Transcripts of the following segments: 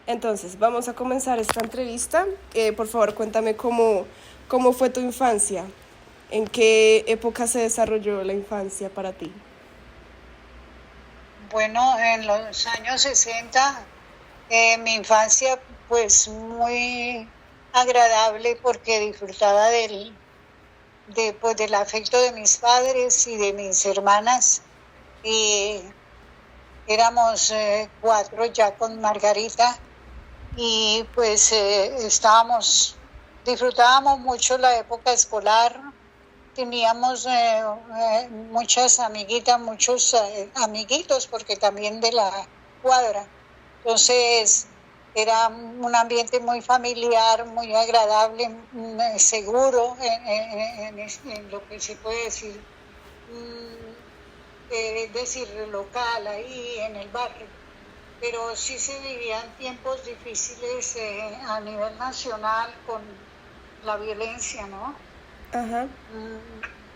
Entonces, vamos a comenzar esta entrevista. Por favor, cuéntame cómo fue tu infancia. ¿En qué época se desarrolló la infancia para ti? Bueno, en los años 60, mi infancia pues muy agradable porque disfrutaba del afecto de mis padres y de mis hermanas. Y éramos 4 ya con Margarita y pues disfrutábamos mucho la época escolar. Teníamos muchas amiguitas, muchos amiguitos, porque también de la cuadra. Entonces, era un ambiente muy familiar, muy agradable, seguro en lo que se puede decir, local, ahí en el barrio. Pero sí se vivían tiempos difíciles a nivel nacional con la violencia, ¿no? Ajá.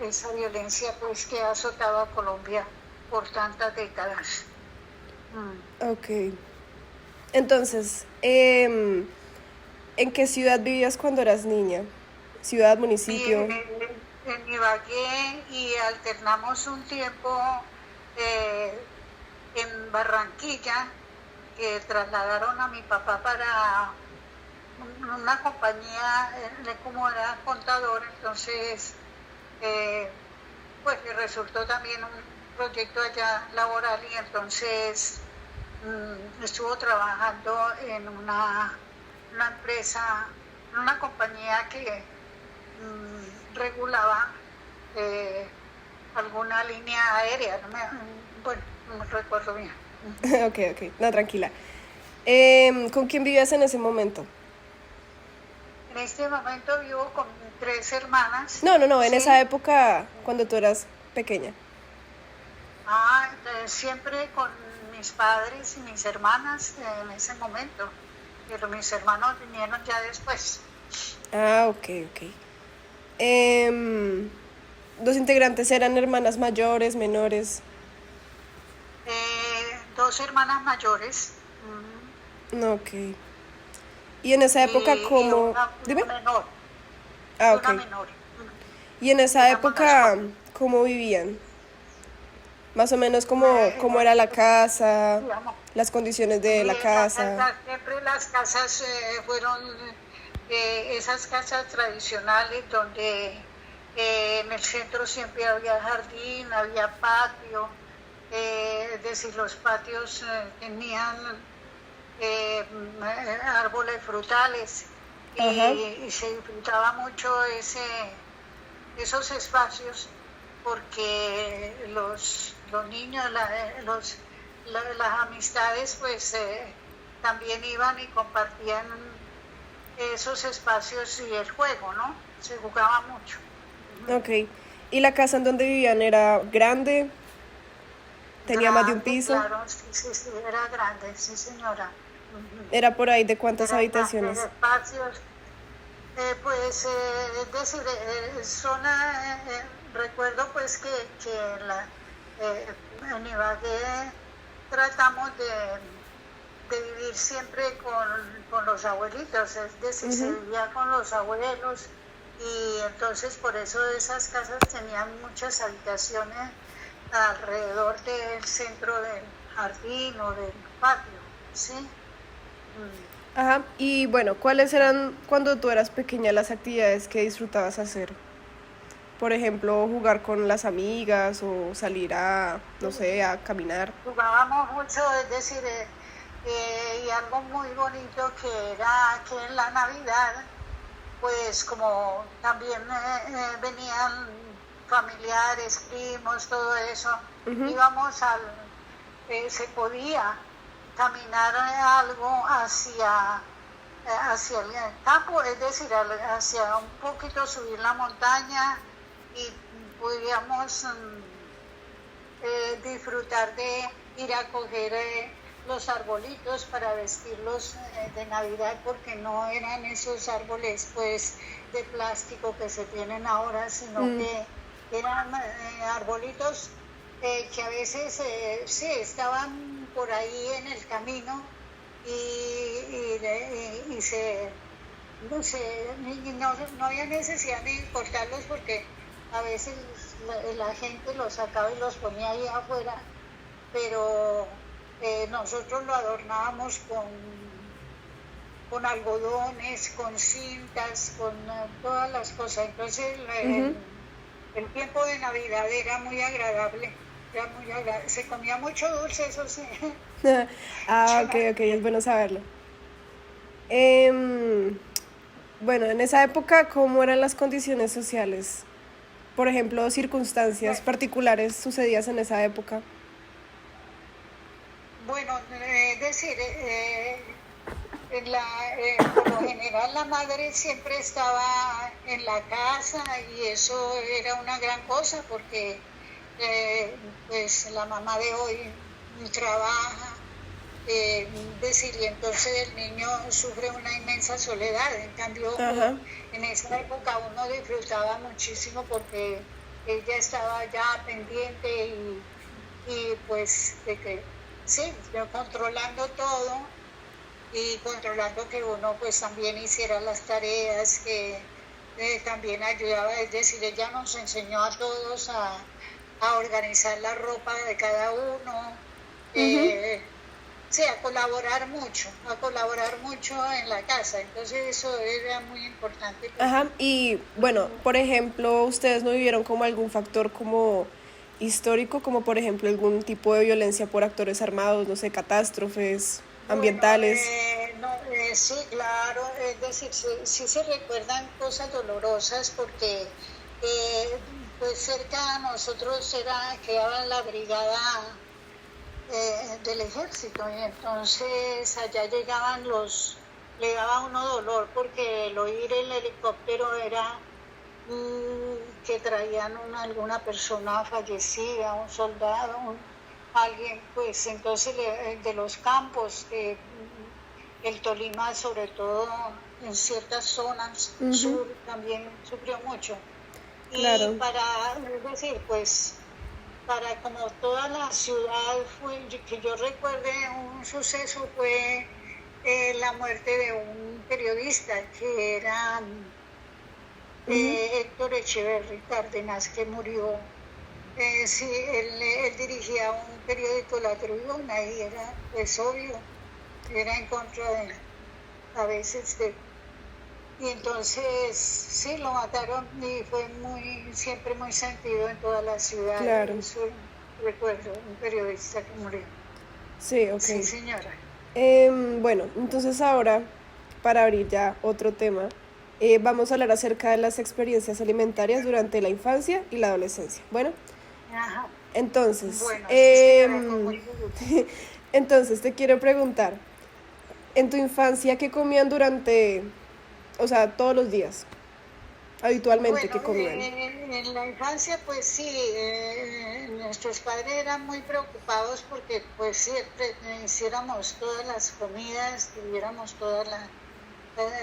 Esa violencia pues que ha azotado a Colombia por tantas décadas. Ok. Entonces, ¿en qué ciudad vivías cuando eras niña? ¿Ciudad, municipio? En Ibagué, y alternamos un tiempo en Barranquilla, que trasladaron a mi papá para una compañía, como era contador, entonces pues le resultó también un proyecto allá laboral, y entonces estuvo trabajando en una empresa, en una compañía que regulaba alguna línea aérea, no me recuerdo bien. Ok, no, tranquila. ¿Con quién vivías en ese momento? En este momento vivo con 3 hermanas. No, en ¿sí? esa época, cuando tú eras pequeña. Siempre con mis padres y mis hermanas en ese momento, pero mis hermanos vinieron ya después. Ok. ¿Los integrantes eran hermanas mayores, menores? 2 hermanas mayores. Ok. ¿Y en esa época y cómo? una Dime. menor. Ok. Una menor. ¿Y en esa Éramos época cómo vivían? Más o menos cómo era la casa, digamos, las condiciones de la casa. siempre las casas fueron esas casas tradicionales donde en el centro siempre había jardín, había patio, es decir, los patios tenían árboles frutales, y se disfrutaba mucho esos espacios, porque los niños, las amistades pues también iban y compartían esos espacios, y el juego, ¿no? Se jugaba mucho. Ok. ¿Y la casa en donde vivían era grande? ¿Tenía más de un piso? Claro, sí, era grande, sí, señora. ¿Era por ahí de cuántas Era habitaciones? espacios. Pues, es decir, recuerdo pues que en Ibagué tratamos de vivir siempre con los abuelitos, es decir, se vivía con los abuelos, y entonces por eso esas casas tenían muchas habitaciones alrededor del centro del jardín o del patio, ¿sí? Ajá. Y bueno, ¿cuáles eran cuando tú eras pequeña las actividades que disfrutabas hacer? Por ejemplo, jugar con las amigas o salir no sé, a caminar. Jugábamos mucho, es decir, y algo muy bonito que era que en la Navidad, pues como también venían familiares, primos, todo eso, íbamos se podía caminar algo hacia el campo, es decir, hacia un poquito subir la montaña, y podíamos disfrutar de ir a coger los arbolitos para vestirlos de Navidad, porque no eran esos árboles pues de plástico que se tienen ahora, sino que eran arbolitos que a veces sí estaban por ahí en el camino, y no sé, no había necesidad de cortarlos porque a veces la gente los sacaba y los ponía ahí afuera, pero nosotros lo adornábamos con algodones, con cintas, con todas las cosas. Entonces el tiempo de Navidad era muy agradable, se comía mucho dulce, eso sí. Ah, ok, es bueno saberlo. Bueno, en esa época, ¿cómo eran las condiciones sociales? Por ejemplo, circunstancias particulares sucedidas en esa época. Bueno, es decir, por lo general la madre siempre estaba en la casa y eso era una gran cosa porque pues la mamá de hoy trabaja, decir, y entonces el niño sufre una inmensa soledad. En cambio, en esa época uno disfrutaba muchísimo porque ella estaba ya pendiente y pues de que sí, controlando todo y controlando que uno pues también hiciera las tareas, que también ayudaba, es decir, ella nos enseñó a todos a organizar la ropa de cada uno, sí, a colaborar mucho en la casa, entonces eso era muy importante. Ajá, y bueno, por ejemplo, ¿ustedes no vivieron como algún factor como histórico, como por ejemplo algún tipo de violencia por actores armados, no sé, catástrofes ambientales? Sí, claro, es decir, sí se recuerdan cosas dolorosas porque pues cerca de nosotros quedaba la brigada del ejército y entonces allá le daba a uno dolor porque el oír el helicóptero era que traían alguna persona fallecida, un soldado, alguien, pues entonces de los campos, el Tolima sobre todo en ciertas zonas, sur también sufrió mucho. Claro. Y es decir, pues para como toda la ciudad que yo recuerde un suceso fue la muerte de un periodista que era Héctor Echeverry Cárdenas, que murió. Sí, él dirigía un periódico, La Tribuna, y era, pues obvio, era en contra a veces y entonces sí, lo mataron y fue siempre muy sentido en toda la ciudad. Claro. Eso recuerdo, un periodista que murió. Sí, ok. Sí, señora. Bueno, entonces ahora, para abrir ya otro tema, vamos a hablar acerca de las experiencias alimentarias durante la infancia y la adolescencia. Bueno, Ajá. entonces, Bueno, sí, entonces te quiero preguntar, en tu infancia, ¿qué comían todos los días? Habitualmente, ¿qué comían? En la infancia, pues sí, nuestros padres eran muy preocupados porque pues siempre hiciéramos todas las comidas, tuviéramos todas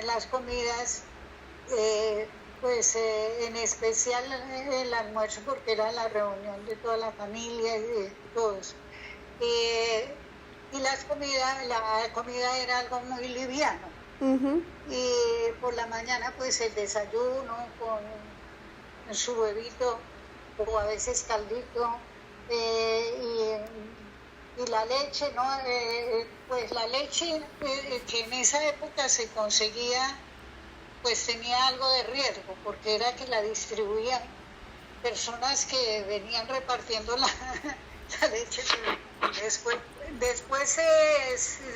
las comidas, pues en especial el almuerzo porque era la reunión de toda la familia y de todos. Y la comida era algo muy liviano. Y por la mañana pues el desayuno con su huevito o a veces caldito y la leche, ¿no? Pues la leche que en esa época se conseguía pues tenía algo de riesgo porque era que la distribuían personas que venían repartiendo la leche. Después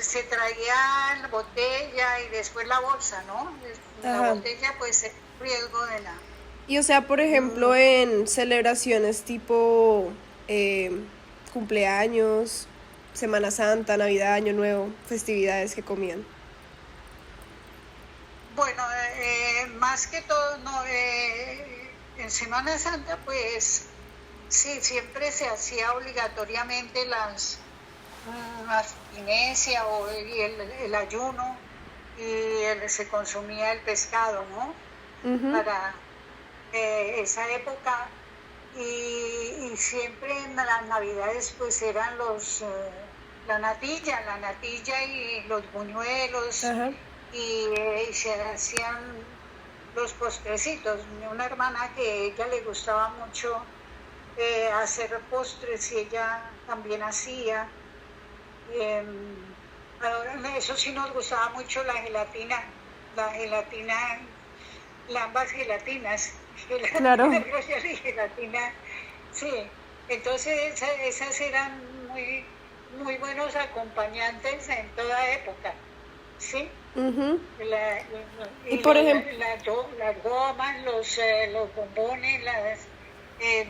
se traía la botella y después la bolsa, ¿no? La botella pues es riesgo de la... Y o sea, por ejemplo, en celebraciones tipo cumpleaños, Semana Santa, Navidad, Año Nuevo, festividades, ¿que comían? Bueno, más que todo, no, en Semana Santa pues sí, siempre se hacía obligatoriamente las abstinencia y el ayuno y se consumía el pescado, ¿no? Para esa época y siempre en las navidades pues eran la natilla y los buñuelos, Ajá. y se hacían los postrecitos. Una hermana que ella le gustaba mucho hacer postres y ella también hacía. Eh, Ahora, eso sí nos gustaba mucho la gelatina, ambas gelatinas, gelatina Claro. royal y gelatina, sí. Entonces esas eran muy buenos acompañantes en toda época, ¿sí? Ujú. La, Y y por ejemplo, las gomas, los bombones, las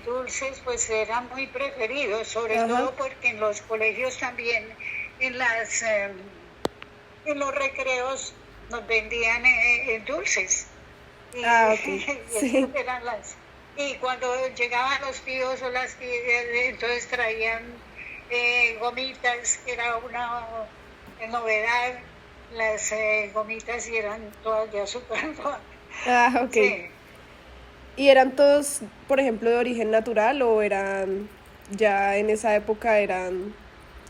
dulces, pues eran muy preferidos, sobre ajá. todo porque en los colegios también, en las en los recreos nos vendían dulces y, Ah, ok. y esas Sí. eran las. Y cuando llegaban los tíos o las tías, entonces traían gomitas, que era una novedad, las gomitas y eran todas de azúcar. Ah, ok. Sí. ¿Y eran todos, por ejemplo, de origen natural o eran ya en esa época eran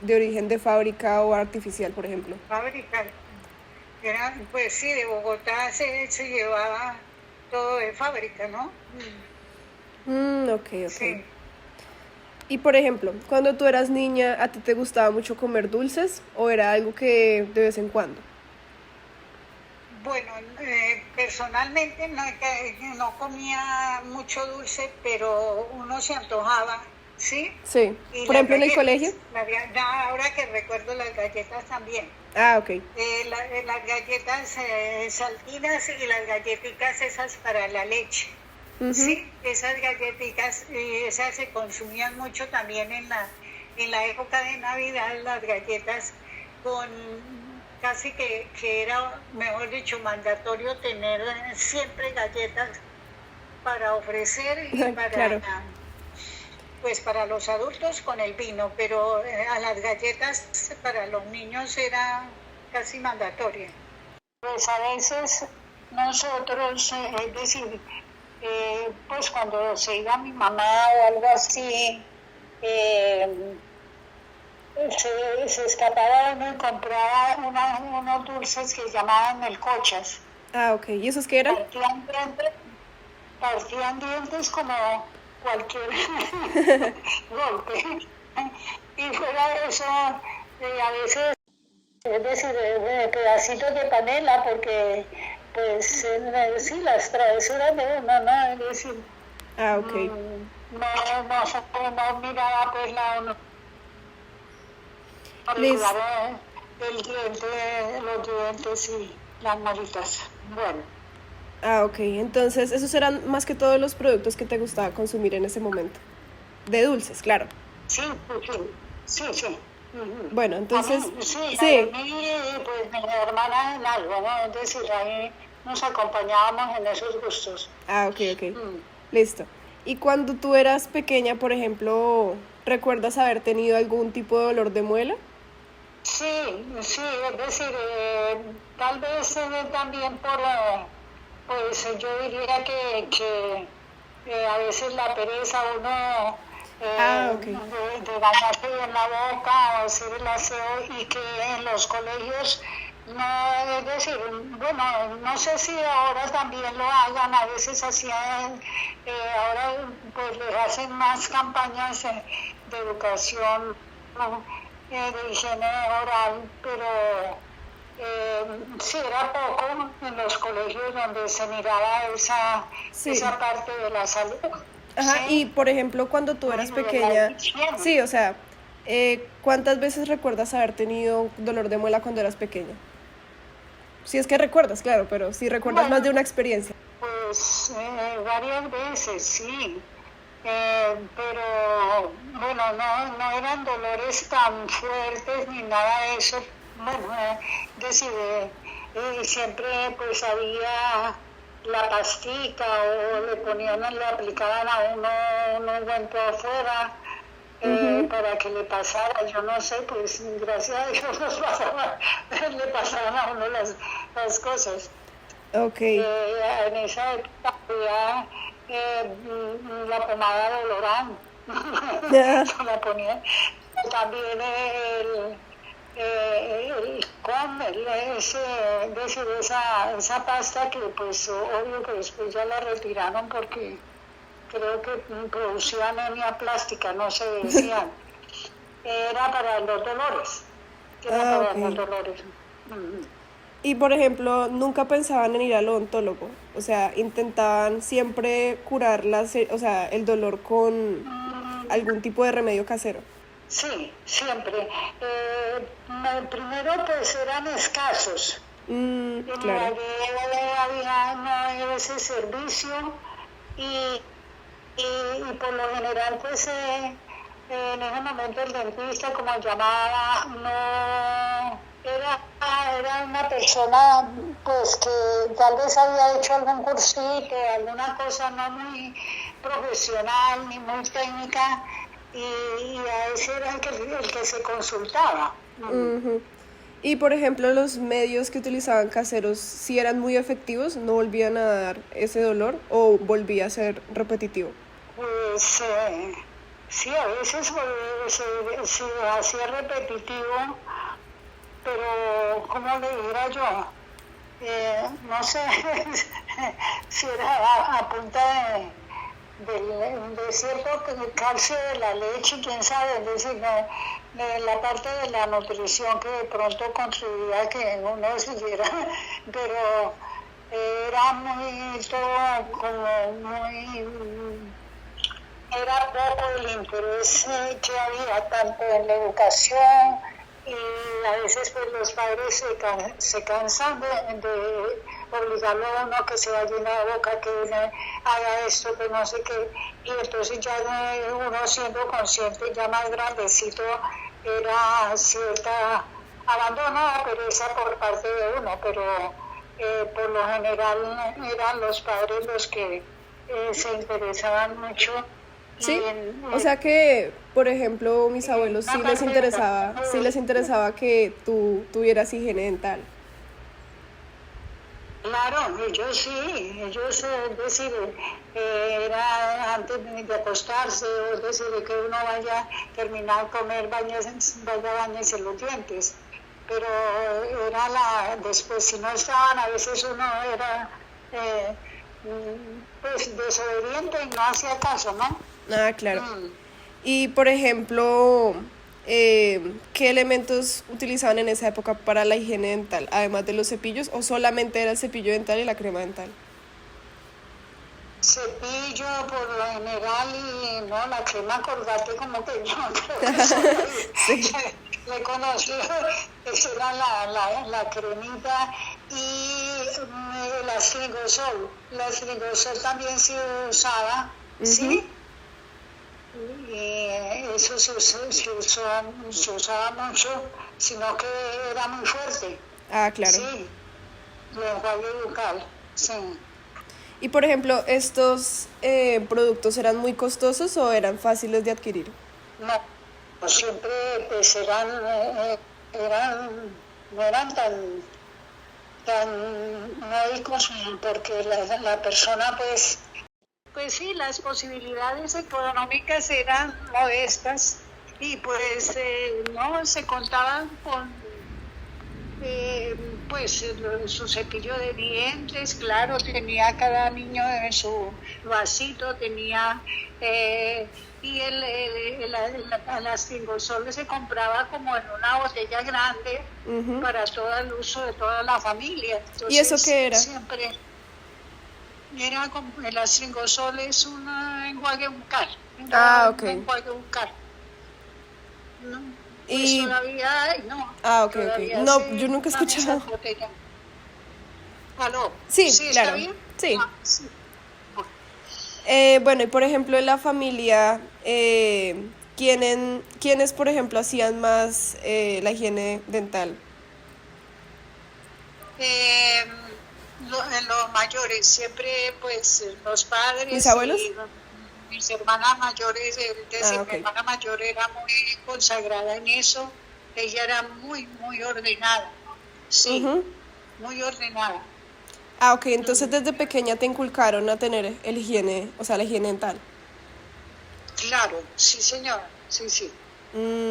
de origen de fábrica o artificial, por ejemplo? Fábrica. Eran, pues sí, de Bogotá se llevaba todo de fábrica, ¿no? Ok, ok. Sí. Y por ejemplo, cuando tú eras niña, ¿a ti te gustaba mucho comer dulces o era algo que de vez en cuando? Bueno, personalmente no comía mucho dulce, pero uno se antojaba, ¿sí? Sí. Y Por las ejemplo, en el colegio. galletas, ahora que recuerdo las galletas también. Ah, ok. Las galletas saltinas y las galletitas esas para la leche. Ujú. Sí, esas galletitas, esas se consumían mucho también en la época de Navidad, las galletas con que era, mejor dicho, mandatorio tener siempre galletas para ofrecer y Claro. pues para los adultos con el vino, pero a las galletas para los niños era casi mandatoria. Pues a veces nosotros, es decir, pues cuando se iba mi mamá o algo así, eh, se escapaba uno y compraba unos dulces que llamaban melcochas. Ah, ok. ¿Y esos qué eran? Partían dientes, partían dientes como cualquier golpe. Y fuera de eso, a veces, es decir, pedacitos de panela, porque pues sí, las travesuras de uno, ¿no? Es decir, Ah, ok. no miraba pues el Liz. cuidado del diente, los dientes y las molitas. Bueno, Ah, ok. Entonces, esos eran más que todos los productos que te gustaba consumir en ese momento. De dulces, claro. sí, sí. Ujú. Bueno, A entonces, mí, sí, a sí. mí, pues mi hermana en algo, ¿no? Es decir, ahí nos acompañábamos en esos gustos. Ah, ok, ok. Mm. Listo. Y cuando tú eras pequeña, por ejemplo, ¿recuerdas haber tenido algún tipo de dolor de muela? Sí, sí, es decir, tal vez también pues yo diría que a veces la pereza uno Ah, ok. de bañarse en la boca o hacer el aseo y que en los colegios no, es decir, bueno, no sé si ahora también lo hagan, a veces hacían, ahora pues les hacen más campañas de educación, ¿no? De higiene oral, pero sí era poco en los colegios donde se miraba Sí. esa parte de la salud, Ajá, y ¿sí? por ejemplo, cuando tú eras Bueno, de la pequeña, higiene. sí, o sea, ¿cuántas veces recuerdas haber tenido dolor de muela cuando eras pequeña? Si es que recuerdas, claro, pero si recuerdas más de Bueno, una experiencia. pues varias veces, sí. Pero bueno, no eran dolores tan fuertes ni nada de eso. Bueno, decir, siempre pues había la pastica o le aplicaban a uno un ungüento afuera Ujú. para que le pasara, yo no sé, pues gracias a Dios le pasaban a uno las cosas. Ok. En esa época había la pomada de Lorán, Ah, se la ponían. También el com, es decir, esa pasta que pues obvio que después ya la retiraron porque creo que producía anemia plástica, no se decían. Era para los dolores. Era Ah, para los ok. dolores. Ujú. Y por ejemplo, nunca pensaban en ir al odontólogo. O sea, intentaban siempre curar o sea, el dolor con algún tipo de remedio casero. Sí, siempre. Primero pues eran escasos. Mm, En claro. Ibagué no había ese servicio y, y por lo general pues en ese momento el dentista como llamaba no era una persona pues que tal vez había hecho algún cursito, alguna cosa no muy profesional ni muy técnica y a ese era el que se consultaba. Ujú. Y por ejemplo, los medios que utilizaban caseros, si eran muy efectivos, no volvían a dar ese dolor o volvía a ser repetitivo. Pues sí, a veces se hacía repetitivo, pero ¿cómo le dijera yo? No sé si era a punta de cierto calcio de la leche, quién sabe, es decir, de la parte de la nutrición que de pronto contribuía a que uno siguiera, pero era muy todo como muy era poco el interés que había tanto en la educación y a veces pues los padres se cansan de obligarlo a uno a que se vaya en la boca, que uno haga esto, que no sé qué, y entonces ya uno siendo consciente ya más grandecito era cierta abandono o pereza por parte de uno, pero por lo general eran los padres los que se interesaban mucho y Sí, o sea que, por ejemplo, mis abuelos una parte sí les interesaba que tú tuvieras higiene dental. claro, ellos, es decir, era antes de acostarse, es decir, de que uno vaya a terminar de comer, vaya a bañarse los dientes, pero era después si no estaban, a veces uno era eh, pues desobediente y no hacía caso, ¿no? Ah, claro. Mm. Y, por ejemplo, ¿qué elementos utilizaban en esa época para la higiene dental? Además de los cepillos, ¿o solamente era el cepillo dental y la crema dental? Cepillo por lo general y no, la crema Colgate como que yo creo que solo Sí. le conocí, esa era la cremita y el astrigosol. El astrigosol también se usaba, Ujú. ¿sí? Y eso se usaba mucho, sino que era muy fuerte, Ah, claro. sí, el enjuague bucal, sí. Y, por ejemplo, ¿estos productos eran muy costosos o eran fáciles de adquirir? No, siempre pues no eran tan médicos porque la persona pues sí, las posibilidades económicas eran modestas y pues no se contaban con eh, pues su cepillo de dientes, claro, tenía cada niño en su vasito, tenía y el astingosol se compraba como en una botella grande Ujú. para todo el uso de toda la familia. ¿Y eso Entonces qué era? siempre era como el astringosol es un enjuague bucal, era Ah, un ok. enjuague bucal. No, pues Y... todavía hay, no, Ah, ok, ok. todavía No, yo se nunca he usan escuchado. esas botellas. ¿Aló? Sí, ¿Sí está claro. bien? Sí. Ah, sí. Bueno, y por ejemplo, en la familia, ¿quiénes, por ejemplo, hacían más la higiene dental? Eh, los mayores, siempre pues los ¿Mis padres abuelos? y mis hermanas mayores, es Ah, decir, mi ok. hermana mayor era muy consagrada en eso, ella era muy, muy ordenada, sí, Ujú. muy ordenada. Ah, ok. Entonces Mm. desde pequeña te inculcaron a tener el higiene, o sea, la higiene dental. Claro, sí señora, sí, sí.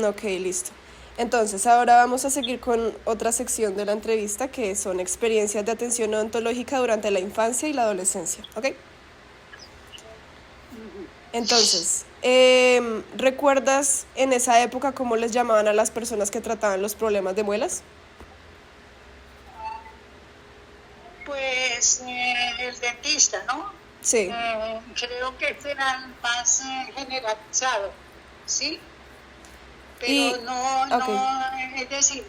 Ok, listo. Entonces, ahora vamos a seguir con otra sección de la entrevista que son experiencias de atención odontológica durante la infancia y la adolescencia, ¿ok? Entonces, ¿recuerdas en esa época cómo les llamaban a las personas que trataban los problemas de muelas? Pues el dentista, ¿no? Sí. Creo que era más generalizado, ¿sí? Y, Pero no, ok, es decir,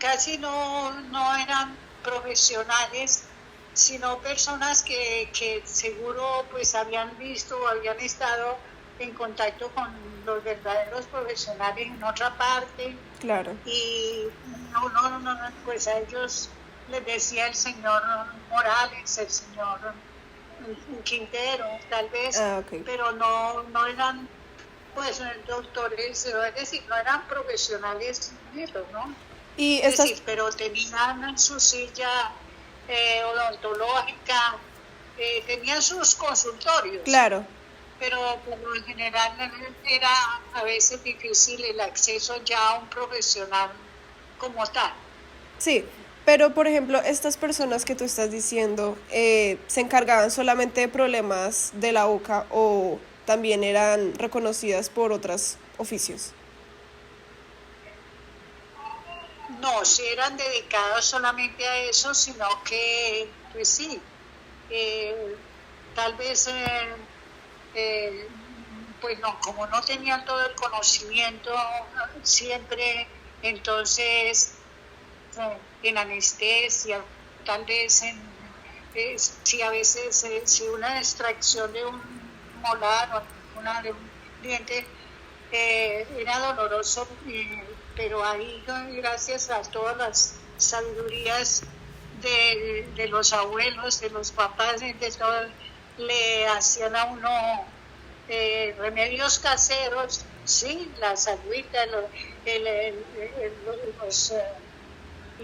casi no eran profesionales, sino personas que seguro pues habían visto o habían estado en contacto con los verdaderos profesionales en otra parte claro. y pues a ellos les decía el señor Morales, el señor Quintero, tal vez, Ok. pero no eran pues doctores, es decir, no eran profesionales netos, ¿no? Y Es estas, decir, pero tenían su silla odontológica, tenían sus consultorios, claro, pero por lo general era a veces difícil el acceso ya a un profesional como tal. sí, pero por ejemplo, estas personas que tú estás diciendo, ¿se encargaban solamente de problemas de la boca o también eran reconocidas por otros oficios? No, si eran dedicados solamente a eso, sino que, pues sí, eh, tal vez, pues no, como no tenían todo el conocimiento siempre, entonces en anestesia, tal vez si a veces si una extracción de un molar o de un diente era doloroso, pero ahí gracias a todas las sabidurías de los abuelos, de los papás, de todo, le hacían a uno remedios caseros, sí, las agüitas,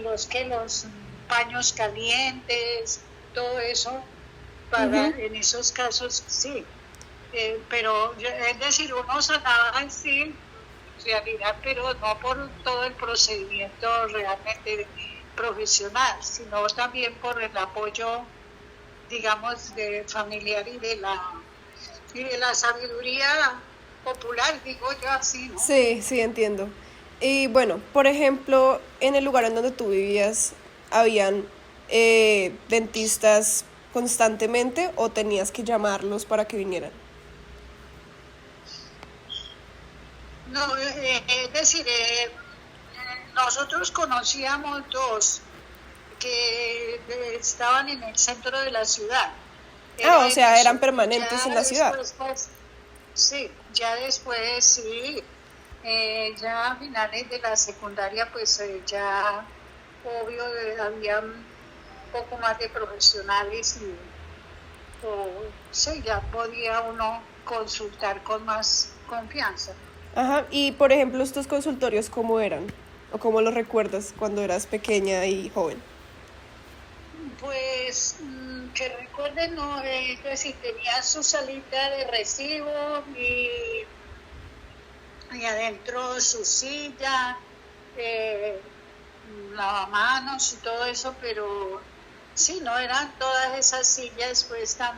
los paños calientes, todo eso, para en esos casos sí. Pero es decir, uno sanaba así en realidad, pero no por todo el procedimiento realmente profesional, sino también por el apoyo, digamos, de familiar y de la sabiduría popular, digo yo así, ¿no? Sí, sí, entiendo. Y bueno, por ejemplo, en el lugar en donde tú vivías, ¿habían dentistas constantemente o tenías que llamarlos para que vinieran? No, es decir, nosotros conocíamos dos que estaban en el centro de la ciudad. Ah, Era o en sea, eran eso. permanentes en Ya la ciudad. después, pues, sí, ya después, sí, ya a finales de la secundaria, pues ya, obvio, había un poco más de profesionales sí, ya podía uno consultar con más confianza. Ajá, y por ejemplo, estos consultorios, ¿cómo eran? ¿O cómo los recuerdas cuando eras pequeña y joven? Pues que recuerden, no, es decir, tenía su salita de recibo y adentro su silla, eh, lavamanos y todo eso, pero sí, no eran todas esas sillas pues tan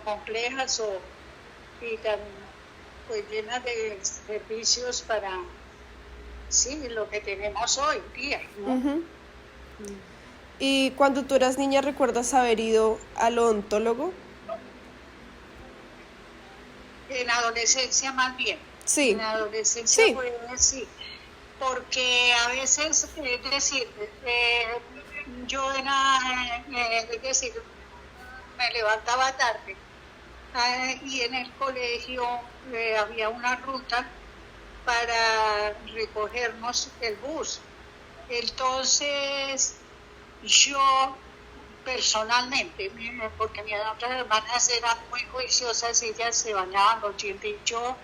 complejas y tan pues llenas de servicios para sí, lo que tenemos hoy día, ¿no? Y cuando tú eras niña, ¿recuerdas haber ido al odontólogo? En la adolescencia más bien. En Sí, la adolescencia sí. fue sí, porque a veces, es decir, yo era, es decir, me levantaba tarde y en el colegio había una ruta para recogernos el bus. Entonces, yo personalmente, porque mis otras hermanas eran muy juiciosas, ellas se bañaban los dientes y yo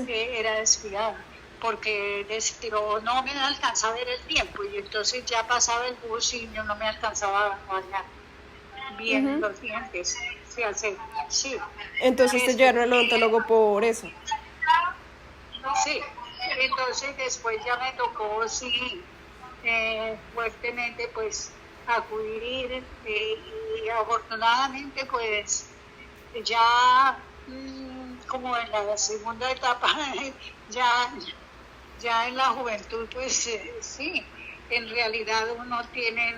era descuidada, porque no me alcanzaba a ver el tiempo y entonces ya pasaba el bus y yo no me alcanzaba a bañar bien los dientes. Sí. Entonces te llevaron al odontólogo por eso. Sí, entonces después ya me tocó, sí, fuertemente pues acudir y afortunadamente pues ya como en la segunda etapa, ya, ya en la juventud pues sí, en realidad uno tiene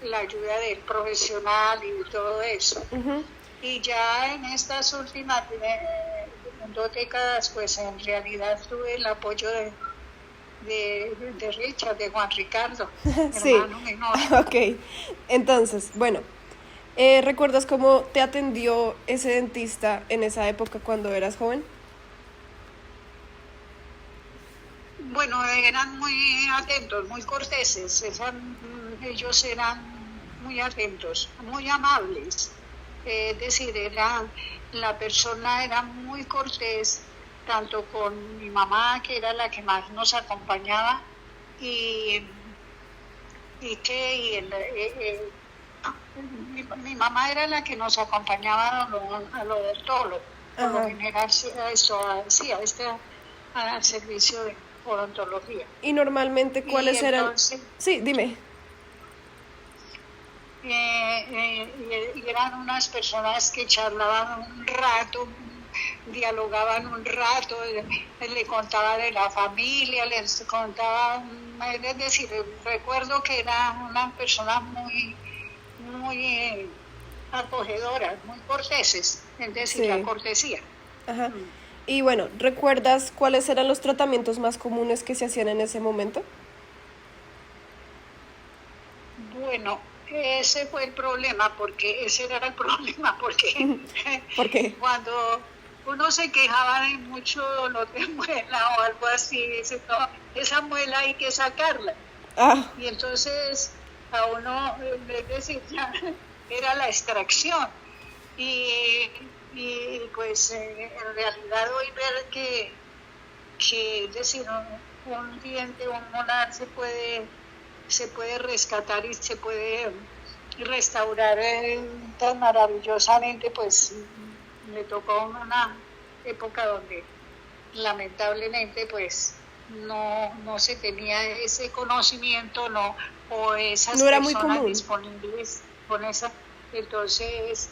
la ayuda del profesional y todo eso. Ujú. Y ya en estas últimas 2 décadas, pues en realidad tuve el apoyo de Richard, de Juan Ricardo, mi Sí, hermano menor. ok. Entonces, bueno, ¿recuerdas cómo te atendió ese dentista en esa época cuando eras joven? Bueno, eran muy atentos, muy corteses, ellos eran muy atentos, muy amables. Es decir, la persona era muy cortés, tanto con mi mamá, que era la que más nos acompañaba, y, mi mamá era la que nos acompañaba a lo odontólogo, por lo Ajá. general sí, al servicio de odontología. Y normalmente, Y ¿cuáles eran? entonces Sí, dime. y eran unas personas que charlaban un rato, dialogaban un rato, le contaba de la familia, les contaba, es decir, recuerdo que eran unas personas muy acogedoras, muy corteses, es decir, la Sí. cortesía. Ajá. Y bueno, ¿recuerdas cuáles eran los tratamientos más comunes que se hacían en ese momento? Bueno, ese fue el problema, porque ese era el problema, porque ¿Por qué? cuando uno se quejaba de mucho dolor de muela o algo así, dice, no, esa muela hay que sacarla. Ah, Y entonces a uno, es decir, ya era la extracción. Y, y pues en realidad hoy ver que es decir, un diente, un molar se puede rescatar y se puede restaurar tan maravillosamente, pues me tocó una época donde lamentablemente pues no se tenía ese conocimiento, no, o esas no era muy personas común. disponibles con esa, entonces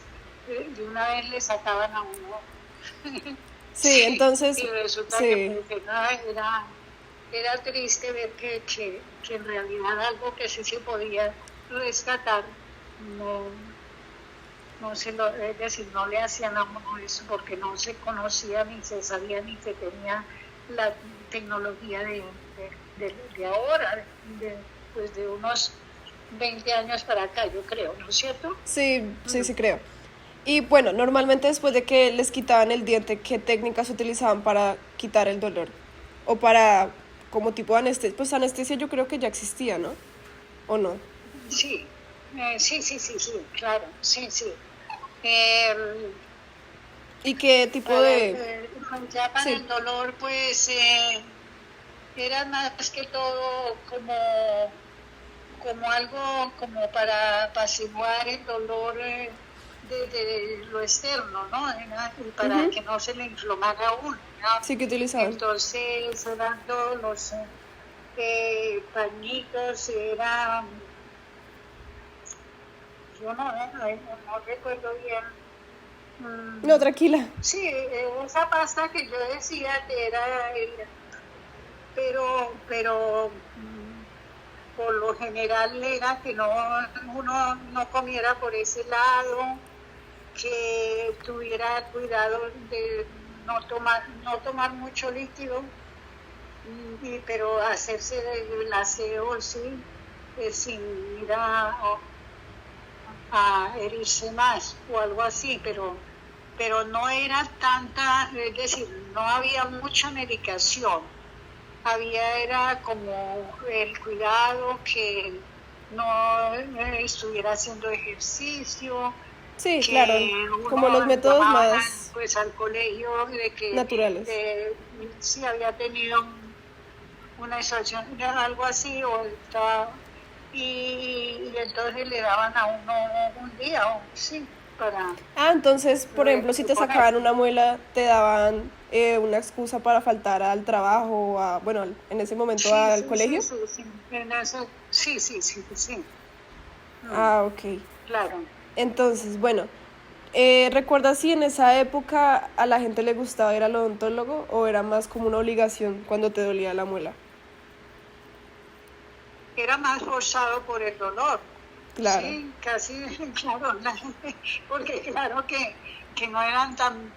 de una vez le sacaban a uno. Sí, Sí, entonces, y resulta que sí. pues, era triste ver que en realidad algo que sí se podía rescatar, no, es decir, no le hacían a uno eso porque no se conocía ni se sabía ni se tenía la tecnología de ahora, pues de unos 20 años para acá, yo creo, ¿no es cierto? Sí, sí, sí creo. Y bueno, normalmente después de que les quitaban el diente, ¿qué técnicas utilizaban para quitar el dolor? O para, como tipo de anestesia. Pues anestesia yo creo que ya existía, ¿no? ¿O no? Sí, sí, claro, sí, sí. Eh, ¿Y qué tipo de...? ya para Sí. el dolor, pues era más que todo como algo como para apaciguar el dolor de lo externo, ¿no? Y para Ujú. que no se le inflamara a uno, ¿no? Sí, que utilizaban. Entonces eran todos los pañitos, eran, yo no recuerdo bien. No, tranquila. Sí, esa pasta que yo decía que era, pero por lo general era que uno no comiera por ese lado, que tuviera cuidado de no tomar mucho líquido, pero hacerse el aseo, sí, sin ir a herirse más o algo así, pero no era tanta, es decir, no había mucha medicación, era como el cuidado que no estuviera haciendo ejercicio, Sí, claro. que Como los uno métodos llamaban más pues al colegio de que naturales. si había tenido una extracción, algo así, y entonces le daban a uno un día, sí, para Entonces, por ejemplo, si te suponer. sacaban una muela, te daban una excusa para faltar al trabajo, bueno, en ese momento Sí, al sí, sí, colegio. sí, sí, en eso, sí, sí, sí, sí, Ok. claro. Entonces, bueno, ¿recuerdas si en esa época a la gente le gustaba ir al odontólogo o era más como una obligación cuando te dolía la muela? Era más forzado por el dolor. Claro. Sí, casi, claro, porque claro que no eran tan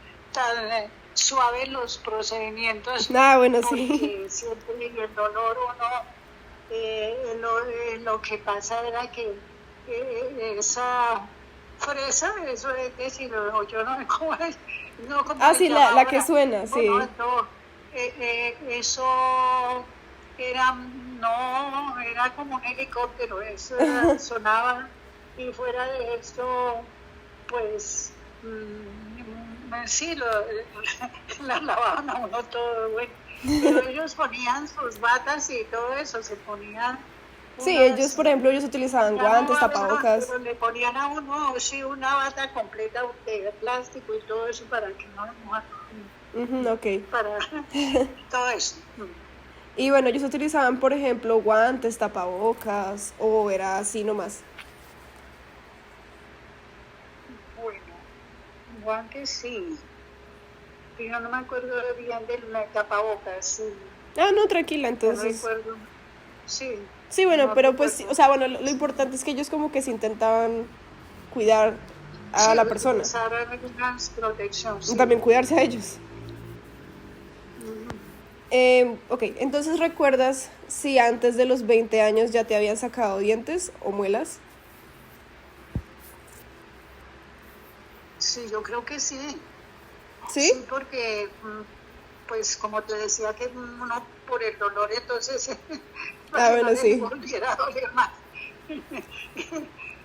suaves los procedimientos, Bueno, sí. porque siempre el dolor uno, lo que pasa era que esa fresa, eso es decir, o yo no sé cómo es, no como se Sí, llama la que ahora, suena, bueno, sí. eso era, no, era como un helicóptero, eso sonaba, y fuera de esto, pues, sí, la lavaban a uno todo, bueno, pero ellos ponían sus batas y todo eso, se ponían Sí, ellos, unas, por ejemplo, ellos utilizaban ya no guantes, va a ver, tapabocas. pero le ponían a uno, sí, una bata completa de plástico y todo eso para que no lo mojaran, Ok. para todo eso. Y bueno, ellos utilizaban, por ejemplo, guantes, tapabocas, o era así nomás. Bueno, guantes sí, pero no me acuerdo bien del tapabocas, sí, No, tranquila, no entonces. recuerdo, sí, Sí, bueno, no pero pues, o recuerdo. sea, bueno, lo importante es que ellos como que se intentaban cuidar a Sí, la persona. utilizar alguna protección, Y sí. también cuidarse a ellos. Ok, entonces ¿recuerdas si antes de los 20 años ya te habían sacado dientes o muelas? Sí, yo creo que sí. ¿Sí? Sí, porque, pues como te decía, que uno por el dolor, entonces, para que no Bueno, le sí. volviera a doler más.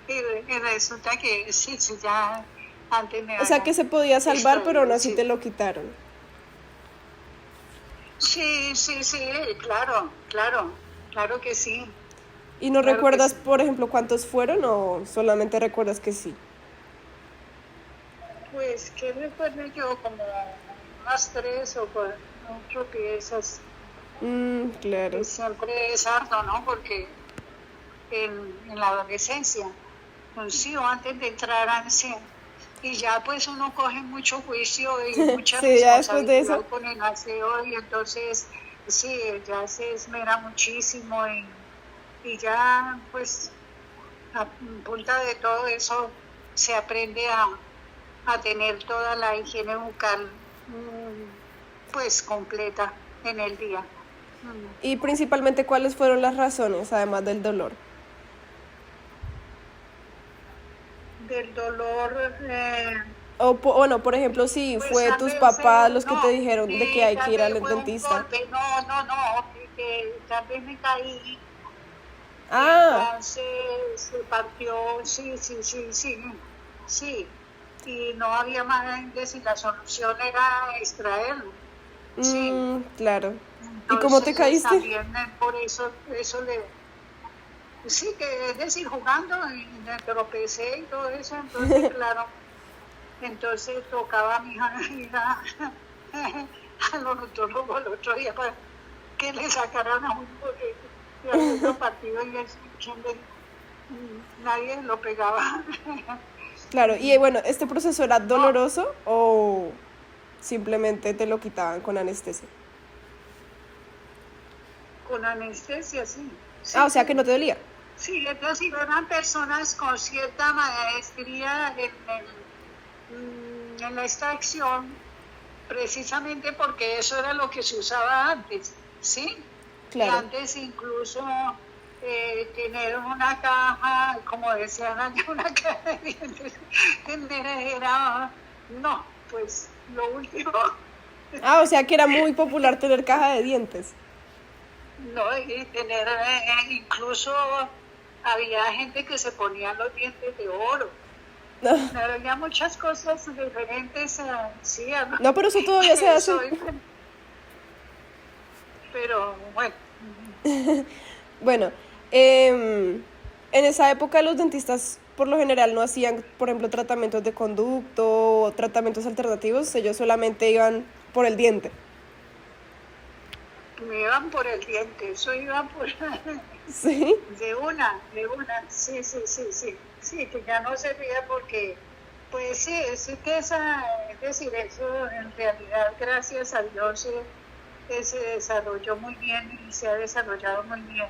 Y resulta que sí, sí, ya antes me O sea que habían se podía salvar, pero aún extraído, así te sí. lo quitaron. Sí, sí, sí, claro, claro, claro que sí, ¿Y no claro que recuerdas, sí. por ejemplo, cuántos fueron o solamente recuerdas que sí? Pues, ¿qué recuerdo yo? Como unas 3 o 4 piezas, Claro. que siempre es harto, ¿no? Porque en la adolescencia, pues sí, o antes de entrar a sí, y ya pues uno coge mucho juicio y mucha Sí, ya después de eso. responsabilidad con el aseo y entonces sí, ya se esmera muchísimo y ya pues a punta de todo eso se aprende a tener toda la higiene bucal pues completa en el día. Y principalmente, ¿cuáles fueron las razones, además del dolor? Del dolor, O, bueno, por ejemplo, si pues fue tal tus vez, papás los que te no, dijeron de que hay que tal ir vez al fue un dentista. golpe, no, que tal vez me caí y Ah, entonces se partió, sí, sí, sí, sí, sí, y no había más de si la solución era extraerlo, sí, claro. ¿Y cómo te entonces caíste? también por eso sí, que es decir, jugando y me tropecé y todo eso, entonces claro, entonces tocaba a mi hija ir al odontólogo el otro día para que le sacaran a uno porque se había otro partido y nadie lo pegaba. Claro, y bueno, ¿este proceso era No, doloroso o simplemente te lo quitaban con anestesia? con anestesia, sí, O sí, sea que no sí. te dolía. Sí, es decir, eran personas con cierta maestría en la extracción, precisamente porque eso era lo que se usaba antes, ¿sí? Y Claro. antes incluso tener una caja, como decían allá, una caja de dientes, era, no, pues lo último, O sea que era muy popular tener caja de dientes. no, y tener, incluso había gente que se ponía los dientes de oro. No, Había muchas cosas diferentes, sí, no, pero eso todavía se hace. eso, pero bueno. Bueno, em, En esa época los dentistas por lo general no hacían, por ejemplo, tratamientos de conducto o tratamientos alternativos, ellos solamente iban por el diente. Me iban por el diente, eso iba por Sí, de una, sí, sí, sí, sí, sí, que ya no servía porque, pues sí, sí que esa, es decir, eso en realidad, gracias a Dios, se desarrolló muy bien y se ha desarrollado muy bien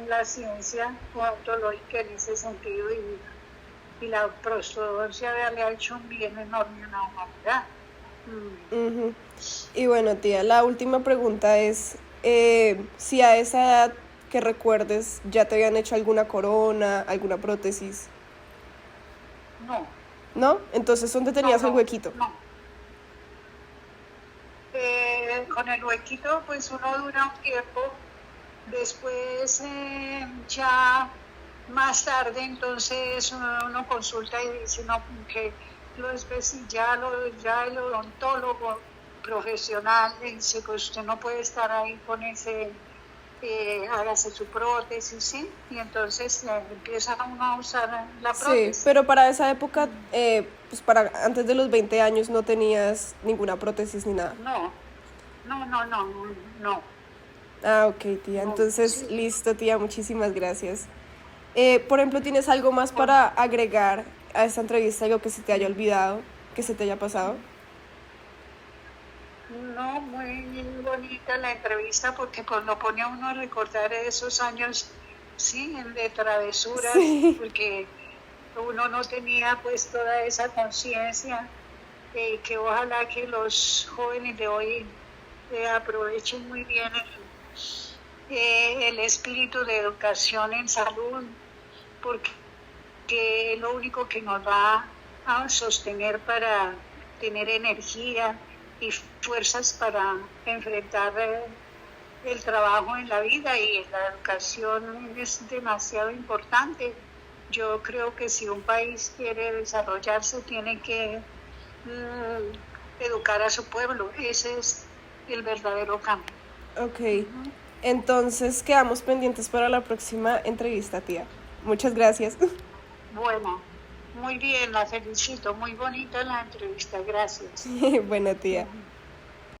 la ciencia odontológica en ese sentido y la prostodoncia le ha hecho un bien enorme a la humanidad. ujú. Y bueno, tía, la última pregunta es si a esa edad que recuerdes ya te habían hecho alguna corona, alguna prótesis, No, ¿no? Entonces, ¿dónde no, tenías el no, huequito? no. Con el huequito pues uno dura un tiempo, después ya más tarde entonces uno consulta y dice no, que ya el odontólogo profesional le dice que usted no puede estar ahí con ese, hágase su prótesis, ¿sí? Y entonces empieza uno a usar la Sí, prótesis. pero para esa época, pues para antes de los 20 años no tenías ninguna prótesis ni nada. No, no, no, no, no, Ah, ok, tía. no, Entonces, sí. listo, tía, muchísimas gracias. Por ejemplo, ¿tienes algo más Con- para agregar a esta entrevista? Algo que se te haya olvidado, que se te haya pasado. No, muy bonita la entrevista porque pues lo pone a uno a recordar esos años, sí, de travesuras, Sí, porque uno no tenía pues toda esa conciencia, que ojalá que los jóvenes de hoy aprovechen muy bien el espíritu de educación en salud, porque es lo único que nos va a sostener para tener energía y fuerzas para enfrentar el trabajo en la vida, y la educación es demasiado importante. Yo creo que si un país quiere desarrollarse tiene que educar a su pueblo. Ese es el verdadero cambio. ok. Entonces quedamos pendientes para la próxima entrevista, tía. Muchas gracias. Bueno, muy bien, la felicito. Muy bonita la entrevista. Gracias. Buena tía.